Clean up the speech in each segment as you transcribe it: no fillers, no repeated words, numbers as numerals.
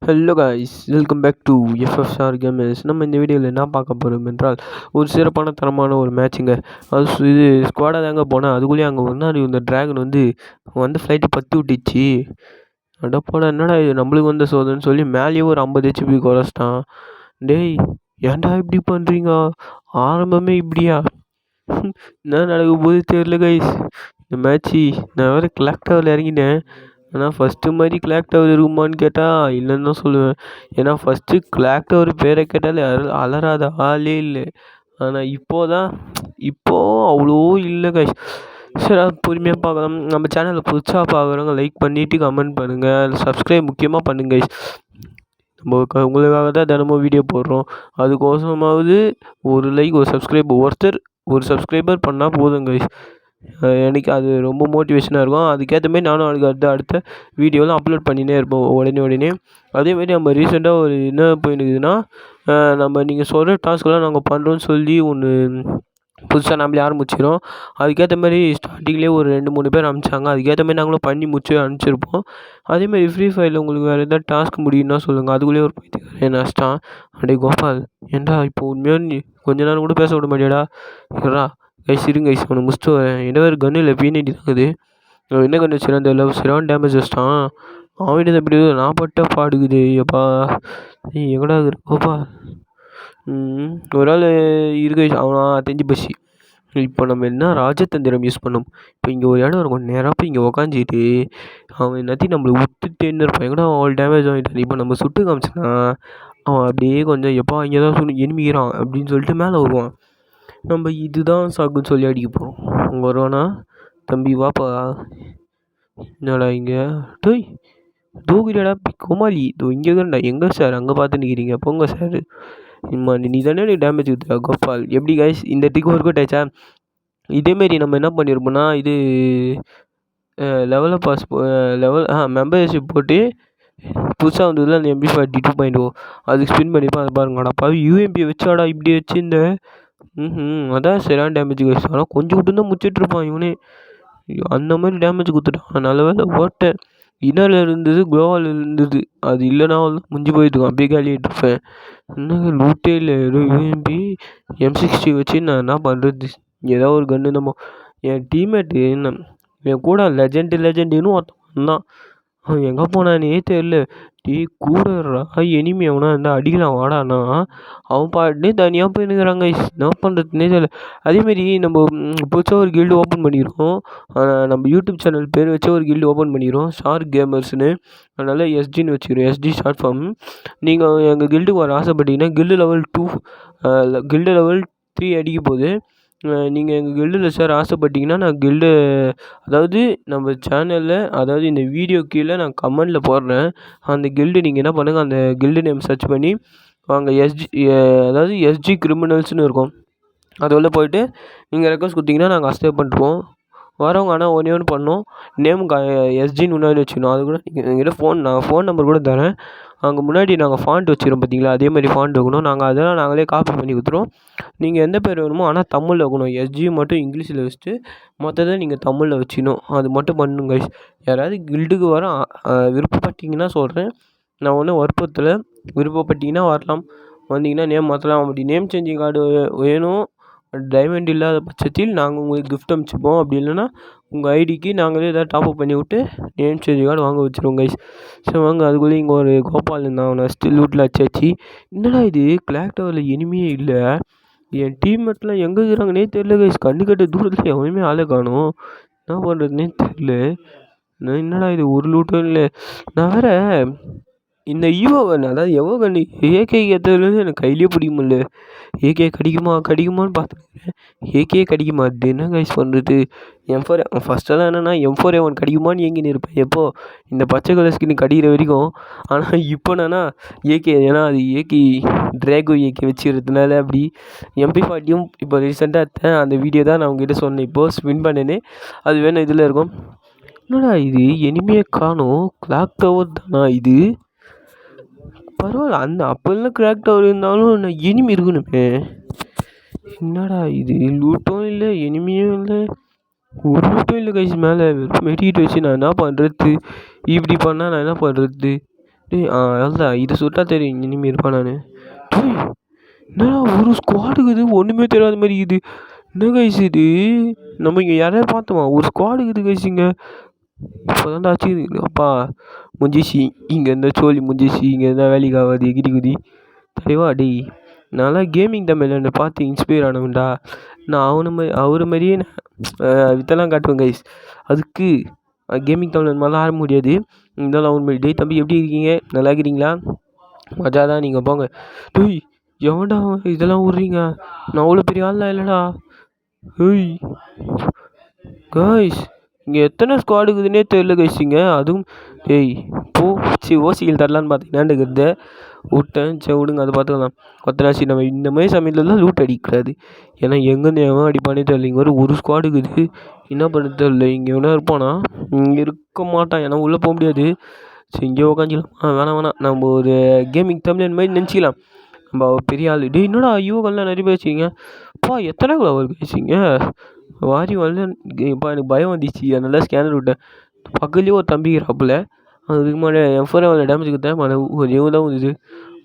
Hello guys, welcome back to FFR gamers. நம்ம இந்த வீடியோவில் என்ன பார்க்க போகிறோம் என்றால், ஒரு சிறப்பான தரமான ஒரு மேட்சுங்க. இது ஸ்குவாடாக தாங்க போனேன். அதுக்குள்ளேயே அங்கே முன்னாடி இந்த ட்ராகன் வந்து ஃப்ளைட்டு பற்றி விட்டுச்சு. அடப்போடா, என்னடா இது நம்மளுக்கு வந்த சோதனைன்னு சொல்லி மேலேயே ஒரு 50 ஹெச்பி குறைச்சிட்டான். டேய், ஏன்டா இப்படி பண்ணுறீங்க? ஆரம்பமே இப்படியா? என்ன நடக்க போது தெரியல கைஸ். இந்த மேட்ச்சு நான் வேறு கிளாக் டவரில் இறங்கிட்டேன். ஆனால் ஃபஸ்ட்டு மாதிரி கிளாக் டவர் இருக்குமான்னு கேட்டால் இல்லைன்னு தான் சொல்லுவேன். ஏன்னா ஃபஸ்ட்டு கிளாக் டவர் பேரை கேட்டாலே அலறாத ஆளே இல்லை. ஆனால் இப்போது அவ்வளோ இல்லை கைஸ். சரி, அது பொறுமையாக பார்க்கலாம். நம்ம சேனலில் புதுசாக பார்க்குறவங்க லைக் பண்ணிவிட்டு கமெண்ட் பண்ணுங்கள். சப்ஸ்கிரைப் முக்கியமாக பண்ணுங்க கைஸ். நம்ம உங்களுக்காக தான் தினமும் வீடியோ போடுறோம். அதுக்கோசமாவது ஒரு லைக், ஒரு சப்ஸ்கிரைபர் பண்ணால் போதும் கைஸ். எனக்கு அது ரொம்ப மோட்டிவேஷனாக இருக்கும். அதுக்கேற்ற மாதிரி நானும் அடுத்த வீடியோலாம் அப்லோட் பண்ணினே இருப்போம் உடனே. அதேமாரி நம்ம ரீசெண்டாக ஒரு என்ன போயிருக்குதுன்னா, நீங்கள் சொல்கிற டாஸ்க்கெல்லாம் நாங்கள் பண்ணுறோன்னு சொல்லி ஒன்று புதுசாக நம்மளே ஆரம்பிச்சிடும். அதுக்கேற்ற மாதிரி ஸ்டார்டிங்லேயே ஒரு 2-3 பேர் அனுப்பிச்சாங்க. அதுக்கேற்ற மாதிரி நாங்களும் பண்ணி அனுப்பிச்சிருப்போம். அதேமாதிரி ஃப்ரீ ஃபயரில் உங்களுக்கு வேறு எதாவது டாஸ்க் முடியும்னா சொல்லுங்கள். அதுக்குள்ளேயே ஒரு பைத்தியக்காரன் நஷ்டம். அடே கோபால், ஏன்டா இப்போ உண்மையாக நீ கொஞ்ச நேரம் கூட பேச விட மாட்டியாடா? இருடா கைஸ், இருங்க கைஸ், அவனை முடிச்சுட்டு வரேன். என்ன வேறு கன்று இல்லை, P90 இருக்குது. என்ன கன்று வச்சுருந்தேன் தெரியல, சரியான டேமேஜ் வச்சிட்டான். அவன்கிட்ட எப்படி நான் பட்ட பாடுக்குது எப்பா. எங்கடா கோபா? ஒரு ஆள் இருக்கு, அவனா தெரிஞ்சு போச்சு. இப்போ நம்ம என்ன ராஜதந்திரம் யூஸ் பண்ணோம். இப்போ இங்கே ஒரு இடம் இருக்கும், நேராக போய் இங்கே உக்காஞ்சிட்டு அவன் எல்லாத்தையும் நம்மளை விட்டுட்டேன்னு இருப்பான். எங்கடா அவள் டேமேஜ் வாங்கிட்டான். இப்போ நம்ம சுட்டு காமிச்சோன்னா அவன் அப்படியே கொஞ்சம் எப்பா இங்கே தான் எனிமிக்கிறான் அப்படின்னு சொல்லிட்டு மேலே வருவான். நம்ம இதுதான் சாக்குன்னு சொல்லி அடிக்க போகிறோம். அங்கே வருவானா? தம்பி வாப்பா. என்னடா இங்கே டோய் தூக்கிடாடா கோமாளி. இதோ இங்கே தான்டா. எங்கே சார்? அங்கே பார்த்து நிற்கிறீங்க, போங்க சார். நீ தானே டேமேஜ் கொடுத்துடா கோபால். எப்படி கைஸ், இந்த டிக் ஒர்க் அவுட் ஆச்சா? இதேமாரி நம்ம என்ன பண்ணியிருப்போம்னா, இது மெம்பர்ஷிப் போட்டு புதுசாக வந்ததில் அந்த MP40 2.0 அதுக்கு ஸ்பின் பண்ணிப்போம். அதை பாருங்கடா பாவி, UMP வச்சாடா இப்படி வச்சுருந்த. அதான் சரியான டேமேஜ் கைஸ். ஆனால் கொஞ்சம் விட்டு தான் முடிச்சிட்ருப்பான் இவனே. அந்த மாதிரி டேமேஜ் கொடுத்துட்டான். நல்ல வேலை ஓட்டேன். இன்னரில் இருந்தது, குளோவால் இருந்தது. அது இல்லைனா முடிஞ்சு போயிட்டுருக்கோம். அப்படியே காலியாகிட்டு இருப்பேன். என்னங்க லூட்டே இல்லை. UMP M60 வச்சு நான் என்ன பண்ணுறது? ஏதோ ஒரு கன்று நம்ம என் டீம்மேட்டு என் கூட லெஜெண்டுன்னு ஒருத்தன் தான். அவன் எங்கே போனானே தெரில. கூட எனிமி அவனா இருந்தால் அடிக்கலாம் வாடானா, அவன் பாட்டுனே தனியாக போயின்னுக்கிறாங்க. என்ன பண்ணுறதுனே தெரியல. அதேமாரி நம்ம புதுசாக ஒரு கில்டு ஓப்பன் பண்ணிடுறோம். நம்ம யூடியூப் சேனல் பேர் வச்சு ஒரு கில்டு ஓப்பன் பண்ணிடுறோம், ஷார்க் கேமர்ஸ்னு. அதனால் SGன்னு வச்சுக்கிறோம், SG ஷார்ட் ஃபார்ம். நீங்கள் எங்கள் கில்டுக்கு வர ஆசைப்பட்டீங்கன்னா கில்டு லெவல் 3 அடிக்க போகுது. நீங்கள் எங்கள் கில்டில் சேர ஆசைப்பட்டீங்கன்னா நான் அதாவது நம்ம சேனலில், அதாவது இந்த வீடியோ கீழே நான் கமெண்டில் போடுறேன். அந்த கில்டு நீங்கள் என்ன பண்ணுங்கள், அந்த கில்டு நேம் சர்ச் பண்ணி வாங்க. அதாவது SG கிரிமினல்ஸ்னு இருக்கும். அது உள்ள போய்ட்டு நீங்கள் ரெக்வஸ்ட் கொடுத்தீங்கன்னா நாங்கள் அக்செப்ட் பண்ணிருவோம். வரவங்க ஆனால் ஒன்று பண்ணோம், நேம் SGன்னு முன்னாடி வச்சுக்கணும். அது கூட எங்கிட்ட ஃபோன் நம்பர் கூட தரேன். அங்கே முன்னாடி நாங்கள் ஃபாண்ட் வச்சுக்கிறோம் பார்த்தீங்களா, அதேமாதிரி ஃபாண்ட் வைக்கணும். அதெல்லாம் நாங்களே காப்பி பண்ணி கொடுத்துருவோம். நீங்கள் எந்த பேர் வேணுமோ ஆனால் தமிழில் வைக்கணும். SG மட்டும் இங்கிலீஷில் வச்சுட்டு மற்றதை நீங்கள் தமிழில் வச்சுக்கணும். அது மட்டும் பண்ணுங்க கைஸ். யாராவது கில்டுக்கு வர விருப்பப்பட்டீங்கன்னா சொல்கிறேன், நான் ஒன்றும் வற்புறுத்தலை. விருப்பப்பட்டீங்கன்னா வரலாம், வந்தீங்கன்னா நேம் மாற்றலாம். அப்படி நேம் சேஞ்சிங் கார்டு வேணும், டைமண்ட் இல்லாத பட்சத்தில் நாங்கள் உங்களுக்கு கிஃப்ட் அனுப்பிச்சிப்போம். அப்படி இல்லைன்னா உங்கள் ஐடிக்கு நாங்களே எதாவது டாப்அப் பண்ணி விட்டு நேம் சேஞ்சிங் கார்டு வாங்க வச்சுருவோம் கைஸ். சரி வாங்க. அதுக்குள்ளே இங்கே ஒரு கோபால் இருந்தான், அவனை ஸ்டில் லூட்டில் அச்சாச்சு. என்னடா இது கிளாக் டவரில் இனிமையே இல்லை. என் டீம்மேட்லாம் எங்கே இருக்கிறாங்கன்னே தெரில கைஸ். கண்ணு கட்ட தூரத்தில் எவனுமே ஆளை காணும். என்ன பண்ணுறதுனே தெரில. என்னடா இது ஒரு லூட்டும் இல்லை. நான் வேறு இந்த அதாவது எவ்வளோ கன்று AK ஏற்றதுலேருந்து எனக்கு கையிலே பிடிக்க முடியல. AK கிடைக்குமான்னு பார்த்துருக்கேன். AK கிடைக்க மாட்டுது. என்ன கைஸ் பண்ணுறது? M4 ஃபஸ்ட்டெல்லாம் என்னென்னா M4A1 கிடைக்குமான்னு ஏங்கின்னு இருப்பேன் எப்போது இந்த பச்சை கலர் ஸ்கின் கிடைக்கிற வரைக்கும். ஆனால் இப்போ என்னன்னா AK, ஏன்னா அது ட்ராகோ AK வச்சுக்கிறதுனால அப்படி. MP40யும் இப்போ ரீசெண்டாக எடுத்தேன். அந்த வீடியோ தான் நான் உங்ககிட்ட சொன்னேன். இப்போது ஸ்பின் பண்ணேன்னு அது வேணும் இதில் இருக்கும். என்னடா இது எனிமையை காணும். கிளாக் டவர் தானா இது? பரவாயில்ல, அப்போல்லாம் கிராக் டவர் இருந்தாலும் நான் எனிமி இருக்கணுமே. என்னடா இது லூட்டும் இல்லை, எனிமியும் இல்லை, ஒரு லூட்டும் இல்லை கைஸ். மேலே வெறும் மெடிக்கிட்டு வச்சு நான் என்ன பண்ணுறது? இப்படி பண்ணால் நான் என்ன பண்ணுறது? டேய் அதுதான் இது சுட்டா தெரியும் இனிமே இருப்பான் நான். டேய் என்னடா ஒரு ஸ்குவாடுக்கு இது ஒன்றுமே தெரியாத மாதிரி இது. என்ன கைஸ் இது? நம்ம இங்கே யாரையா பார்த்தோமா? ஒரு ஸ்குவாடுக்கு இது கைஸ் இங்கே. இப்போ தான்டா ஆச்சு அப்பா முஞ்சிச்சு. இங்கே இருந்தால் சோழி முஞ்சிச்சு. இங்கே இருந்தால் வேலைக்கு ஆகாது எகிரி குதி தலைவா. டேய் நான்லாம் கேமிங் தமிழ் என்னை பார்த்து இன்ஸ்பயர் ஆனவன்டா. நான் அவர் மாதிரியே வித்தெல்லாம் காட்டுவேன் கைஸ். அதுக்கு கேமிங் தமிழ் மாதிரிலாம் ஆட முடியாது. இருந்தாலும் அவர் மாதிரி. டேய் தம்பி எப்படி இருக்கீங்க? நல்லா இருக்கிறீங்களா? மஜா தான் நீங்கள் போங்க. டேய் எவன்டா இதெல்லாம் விட்றீங்க? நான் அவ்வளோ பெரிய ஆள்லாம் இல்லைடா. ஏய் கைஸ் இங்கே எத்தனை ஸ்குவாட் இருக்குதுன்னே தெரியல கைஸ் இங்கே. அதுவும் டேய் ஓசிகள் தரலான்னு பார்த்தீங்கன்னாண்டு இருக்கிறத விட்டேன். சரி விடுங்க அதை பார்த்துக்கலாம். கொத்தனாசி நம்ம இந்த மாதிரி சமயத்துலலாம் லூட் அடிக்கக்கூடாது. ஏன்னா எங்கேருந்து எவன் அடிப்பானே தெரியல. இங்கே ஒரு ஸ்குவாட் இருக்குது. என்ன பண்ண தெரியல. இங்கே எவனா இருப்பானா? இங்கே இருக்க மாட்டான். ஏன்னா உள்ளே போக முடியாது. சரி இங்கே உக்காஞ்சிக்கலாம். வேணாம் நம்ம ஒரு கேமிங் தமிழ் மாதிரி நினச்சிக்கலாம். நம்ம பெரிய ஆள். டேய் என்னடா யுவகள்லாம் நிறைய பேர் வச்சுக்கிங்க. எத்தனை கிலோ பேசிங்க வாரி வரல. இப்போ எனக்கு பயம் வந்துச்சு. அதனால ஸ்கேனர் விட்டேன். பக்கத்துலேயே ஒரு தம்பி இருக்கிறாப்புல. அதுக்கு முன்னாடி என் ஃபோன் அவ்வளோ டேமேஜ் கொடுத்தேன். ஒரு எவ்வளோ தான் வந்துது.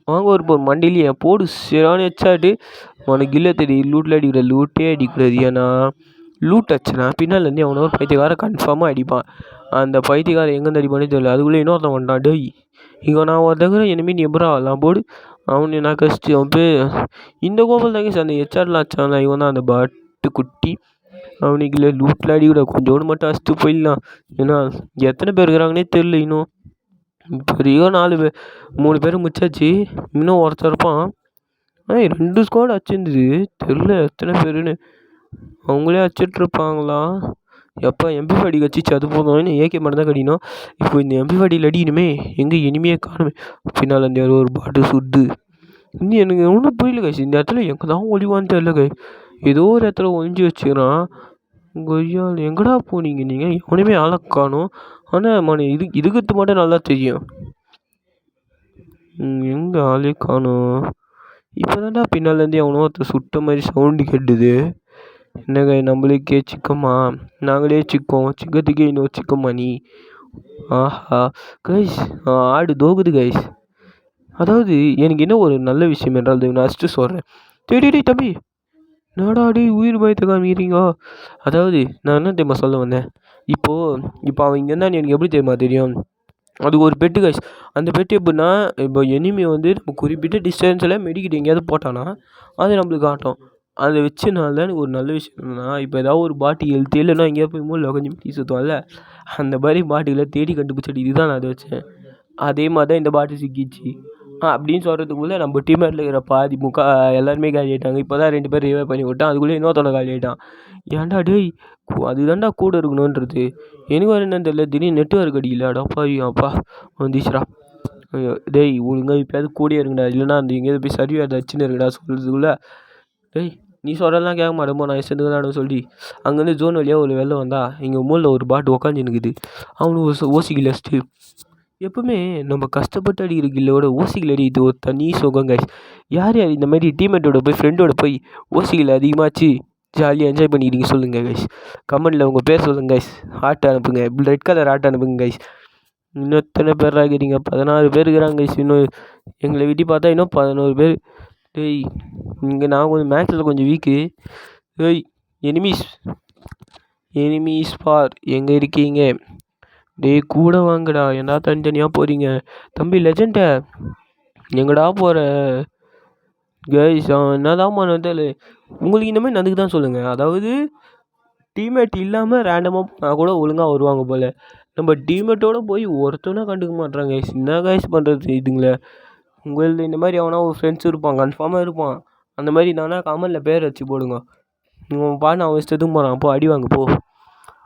வாங்க ஒரு மண்டிலேயே போடு சரியான ஹெட்ஷாட்டு. உனக்கு இல்லை தெரியும் லூட்டில் அடிக்கிற லூட்டே அடிக்கூடாது. ஏன்னா லூட் ஆச்சுன்னா பின்னாலேருந்து அவனை ஒரு பைத்தியக்காரன் கன்ஃபார்மாக அடிப்பான். அந்த பைத்தியக்காரன் எங்கேருந்து அடிப்பானே தெரியல. அதுக்குள்ளே இன்னொருத்தன் வந்துட்டான். டேய் இங்கே நான் ஒருத்தங்கிற இனிமேல் நீ எப்படா வரலாம் போடு. அவனு நான் கஷ்டம் அவன் இந்த கோபால் தாங்க சார் அந்த ஹெச்ஆர்லாம் ஆச்சான். இவன் தான் அந்த பாட்டு குட்டி. அவனுக்கு இல்லை லூட்டில் அடிக்கூட கொஞ்சோடு மட்டும் அடிச்சுட்டு போயிடலாம். ஏன்னா எத்தனை பேர் இருக்கிறாங்கன்னே தெரில. இன்னும் பெரிய 4 பேர் 3 பேர் முச்சாச்சு. இன்னும் ஒருத்தர் இருப்பான். 2 ஸ்குவாட் அடிச்சிருந்தது. தெரில எத்தனை பேருன்னு. அவங்களே அடிச்சிட்ருப்பாங்களா? எப்போ MP5 அடி கச்சிச்சு அது போதும். ஏகே மட்டும் தான் கடிக்கணும். இப்போ இந்த MP5 அடிக்கணுமே. எங்கே இனிமையே காணுமே. பின்னால் அந்த ஒரு பாட்டு சுட்டு இன்னும் எனக்கு ஒன்றும் புரியல கைஸ். இந்த இடத்துல எங்கே தான் ஒளிவான்னு தெரியல கை. ஏதோ ஒரு இடத்துல ஒழிஞ்சு வச்சுக்கிறான். கொய்யால் எங்கடா போனீங்க நீங்கள்? எவனையுமே ஆளை காணும். ஆனால் இதுக்கு மட்டும் நல்லா தெரியும். எங்கே ஆளே காணும். இப்போ தான்டா பின்னாலேருந்து எவனோ ஒருத்தர் சுட்ட மாதிரி சவுண்டு கேட்டுது. என்னங்க நம்மளுக்கே சிக்கமா? நாங்களே சிக்கத்துக்கே இன்னொரு சிக்கமா நீ? ஆஹா கைஸ் ஆடு தோகுது கைஸ். அதாவது எனக்கு என்ன ஒரு நல்ல விஷயம் என்றால் நான் ஃபஸ்ட்டு சொல்கிறேன். டேய் தம்பி என்னடா உயிர் பயத்தை காமிக்கிறீங்க? அதாவது நான் என்ன தெரியுமா சொல்ல வந்தேன். இப்போ அவன் இங்கே இருந்தால் எனக்கு எப்படி தெரியுமா தெரியும்? அது ஒரு பெட்டு கைஸ். அந்த பெட்டு எப்படின்னா இப்போ எனிமி வந்து நம்ம குறிப்பிட்ட டிஸ்டன்ஸில் மெடிக்கிட் எங்கேயாவது போட்டானா அது நம்மளுக்கு காட்டும். அதை வச்சுனால தான் எனக்கு ஒரு நல்ல விஷயம் என்னன்னா, இப்போ ஏதாவது ஒரு பாட்டி ஹெல்த் இல்லைன்னா எங்கேயா போய் மூலில் கொஞ்சம் மெடி சுற்றுவான்ல, அந்த மாதிரி பாட்டிகளை தேடி கண்டுபிடிச்சிட்டு இதுதான் நான் அதை வச்சேன். அதே மாதிரி தான் இந்த பாட்டி சிக்கிச்சு. அப்படின்னு சொல்கிறதுக்குள்ளே நம்ம டீமேட்டில் இருக்கிற பாதி எல்லாருமே காலி ஆகிட்டாங்க. இப்போ தான் 2 பேர் ரிவைவ் பண்ணி விட்டான். அதுக்குள்ளே இன்னொருத்தவனை காலி ஆகிட்டான். ஏன்டா டேய் அதுதான்டா கூட இருக்கணுன்றது. எனக்கு வேறு என்னன்னு தெரியல. திடீர்னு நெட்வொர்க் அடிக்கல. அப்பா வந்துச்சுடா. டேய் ஒழுங்காக இப்போயாவது கூடயே இருக்குடா. இல்லைனா அந்த எங்கேயாவது போய் சர்வே அதை வச்சுன்னு இருக்குடா சொல்கிறதுக்குள்ளே. டேய் நீ சொல்கிறதெல்லாம் கேட்க மாட்டேமோ நான் இஷ்டத்துக்கு சொல்லி அங்கேருந்து ஜோன் வழியாக ஒரு வெளில வந்தா இங்கே மூலில் ஒரு பாட்டு உக்காந்துன்னுக்குது. அவனுக்கு ஓசிக்கில் வச்சுட்டு எப்பவுமே நம்ம கஷ்டப்பட்டு அடிக்கிற கில்லோட ஓசிகள் அடிக்கிறது ஒரு தனி சுகம் கைஸ். யார் இந்த மாதிரி டீம்மேட்டோட போய் ஃப்ரெண்டோட போய் ஓசிகள் அதிகமாச்சு ஜாலியாக என்ஜாய் பண்ணிக்கிறீங்க சொல்லுங்கள் கைஸ். கமெண்டில் உங்கள் பேர் சொல்லுங்கள் கைஸ். ஹார்ட் அனுப்புங்க. ரெட் கலர் ஹார்ட் அனுப்புங்க கைஸ். இன்னும் எத்தனை பேராக இருக்கிறீங்க? 16 பேர் இருக்கிறாங்க கைஸ். இன்னும் எங்களை விட்டி பார்த்தா இன்னும் 11 பேர். டேய் இங்கே நான் கொஞ்சம் மேக்ஸில் கொஞ்சம் வீக்கு. டேய் எனிமீஸ் பார் எங்கே இருக்கீங்க? டேய் கூட வாங்கடா. ஏன்டா தனித்தனியாக போகிறீங்க? தம்பி லெஜெண்டை எங்கடா போகிற? கைஸ் அவன் என்னதான் பண்ணுவது தெரியல. உங்களுக்கு இந்த மாதிரி நடந்துக்கு தான் சொல்லுங்கள். அதாவது டீம்மேட் இல்லாமல் ரேண்டமாக போனால் கூட ஒழுங்காக வருவாங்க போல். நம்ம டீம்மேட்டோடு போய் ஒருத்தனை கண்டுக்க மாட்றாங்க கைஸ். என்ன கைஸ் பண்ணுறது இதுங்களே? உங்களில் இந்த மாதிரி எவனா ஒரு ஃப்ரெண்ட்ஸ் இருப்பான், கன்ஃபார்மாக இருப்பான். அந்த மாதிரி நானா கமெண்டில் பேர் வச்சு போடுங்க. உன் பாட்டு அவன் இஷ்டத்துக்கு போகிறான். போ அடி வாங்க போ.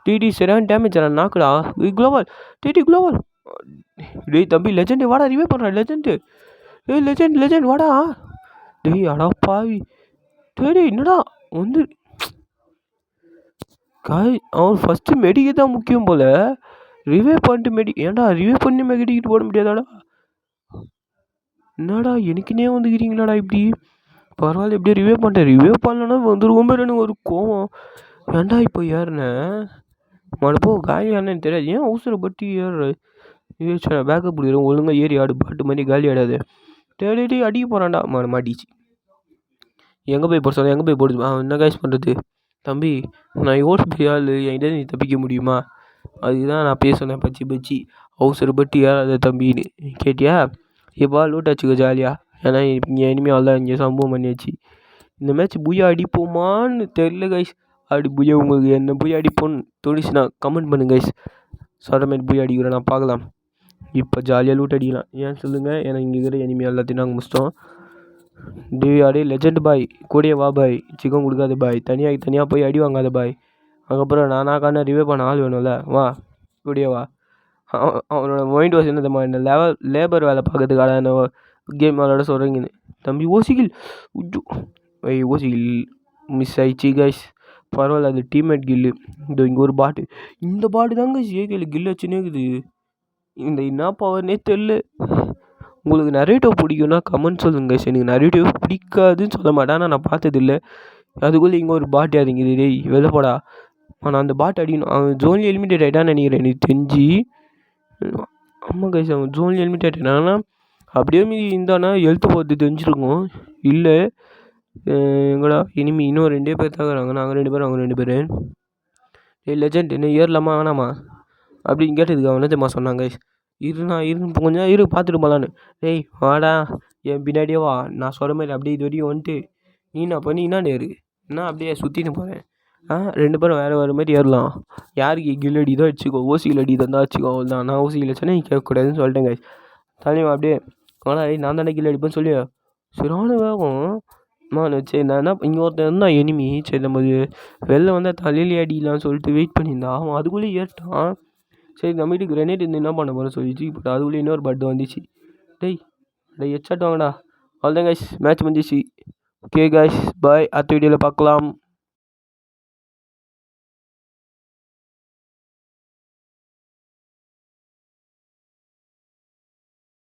டிடி சரியான டேமேஜ் ஆனா நாக்குடா. குளோவல் டிடி குளோவல். டேய் தம்பி லெஜெண்டு வாடா. ரிவே பண்ணுறான் லெஜெண்டு. டேய் லெஜெண்ட் வாடா. டேய் அடா பாவி. டேய் என்னடா வந்து அவன் ஃபஸ்ட்டு மெடிக்க தான் முக்கியம் போல். ரிவே பண்ணிட்டு ஏன்டா ரிவே பண்ணி மெடிக்கிட்டு போட முடியாதாடா? என்னடா எனக்குன்னே வந்துக்கிறீங்களாடா இப்படி? பரவாயில்ல எப்படியே ரிவே பண்ணிட்டேன். ரிவே பண்ணலன்னா வந்துருவோம் பேர் எனக்கு ஒரு கோவம். ஏன்டா இப்போ ஏறினேன் மறுப்போ காலி ஆனேன்னு தெரியாது. ஏன் அவசரப்பட்டு ஏறுற? ஏய் நான் பேக்கப் கொடுக்குறேன் ஒழுங்காக ஏறி ஆடு பாட்டு மாதிரி காலி ஆடாது. டேடி அடிக்க போகிறான்டா மாட்டிச்சு. எங்கே போய் போட சொன்னேன், எங்கே போய் போடுது? என்ன காய்ஸ் பண்ணுறது தம்பி, நான் எவ்வளோ பெரிய ஆள், என்கிட்ட நீ தப்பிக்க முடியுமா? அதுக்கு தான் நான் பேசுனேன் பச்சி அவசரப்பட்டு ஏறாத தம்பின்னு. கேட்டியா? எப்பா லூட் அடிச்சுக்கோ ஜாலியாக. ஏன்னா இங்கே இனிமேல் அவ்வளோதான், இங்கே சம்பவம் பண்ணியாச்சு. இந்த மேட்ச் புய்யா அடிப்போமான்னு தெரில கைஸ். அப்படி புய்யா உங்களுக்கு என்ன புய்யா அடிப்போன்னு தோணுச்சுன்னா கமெண்ட் பண்ணுங்க கைஸ். சடமேட் புய்யா அடிக்கிறேன் நான் பார்க்கலாம். இப்போ ஜாலியாக லூட் அடிக்கலாம். ஏன் சொல்லுங்கள், ஏன்னா இங்கே இருக்கிற இனிமேல் எல்லாத்தையும் நாங்கள் முடிச்சிட்டோம். அடே லெஜண்ட் பாய், கூடிய வா பாய், சிக்கன் கொடுக்காத பாய், தனியாக போய் அடி வாங்காத பாய். அதுக்கப்புறம் நானாக்கான ரிவே பண்ண ஆள் வேணும்ல, வா கூடிய வா. அவனோட மைண்ட் வாஷ் என்னதுமா, இந்த லேபர் வேலை பார்க்கறதுக்காக இந்த கேம் விளாட சொல்கிறீங்கன்னு. தம்பி ஓசிகில் ஓசிகில் மிஸ் ஆயிடுச்சு கைஸ். பரவாயில்ல, அது டீம்மேட் கில்லு. இங்கே ஒரு பாட்டு, இந்த பாட்டு தாங்க ஏகேல கில் வச்சுன்னே இருக்குது. இந்த என்ன பவர்னே தெரில. உங்களுக்கு நரேட்டிவ் பிடிக்கும்னா கமெண்ட் சொல்லுங்க கைஸ். எனக்கு நரேட்டிவ் பிடிக்காதுன்னு சொல்ல மாட்டேன், ஆனால் நான் பார்த்ததில்ல. அதுக்குள்ளே இங்கே ஒரு பாட்டு இறங்கிது. டேய் வெளில போடா. ஆனால் அந்த பாட்டு அடிக்கணும். அவன் ஜோன்லி எலிமினேட் ஆகிட்டான்னு நினைக்கிறேன் எனக்கு தெரிஞ்சு. ஆமாம் கைஸ், அவன் ஜோன்லி எலிமினேட் ஆகிட்டானா அப்படியே மீதி இருந்தானா எழுத்து போகிறது தெரிஞ்சிருக்கும். இல்லை எங்கடா இனிமே இன்னும் 2 பேர் தான் இருக்கிறாங்க. நாங்கள் 2 பேர், அவங்க 2 பேர். லெஜண்ட் என்ன ஏறலாமா வேணாமா அப்படின்னு கேட்டதுக்கு அவன் என்னமா சொன்னாங்க, இரு கொஞ்சம் இரு பார்த்துட்டு போகலான்னு. டேய் வாடா என் பின்னாடியே வா, நான் சொல்கிற மாதிரி அப்படியே இது வரையும் வந்துட்டு நீ என்ன பண்ணி என்னான்னு ஏறு, நான் அப்படியே சுற்றின்னு போகிறேன். 2 பேரும் வேறு மாதிரி ஏறலாம். யாருக்கு கில் அடி தான் வச்சுக்கோ, ஓசியில் அடி தந்தா வச்சுக்கோ, அவ்வளோதான். நான் ஓசியில் வச்சேன்னா நீ கேட்கக்கூடாதுன்னு சொல்லிட்டேங்க. தலைவன் அப்படியே ஆனால் நான் தானே கில் அடிப்பேன்னு சொல்லி சரியான வேகம் நான் சரி. நான் என்ன இங்கே ஒருத்தன் இருந்தான் எனிமி. சரி நம்ம வெளில வந்தால் தலையிலே அடிக்கலான்னு சொல்லிட்டு வெயிட் பண்ணியிருந்தான். அவன் அதுக்குள்ளேயே ஏறிட்டான். சரி நம்ம வீட்டுக்கு கிரனேட் இருந்து என்ன பண்ண போகிறேன்னு சொல்லிச்சு. இப்போ அதுக்குள்ளே இன்னொரு பட்டு வந்துச்சு. டேய் ஹெட்ஷாட் வாங்கடா. அவ்வளோதான் கைஸ், மேட்ச் முடிஞ்சிச்சு. ஓகே கைஸ் பாய், அடுத்த வீடியோவில் பார்க்கலாம்.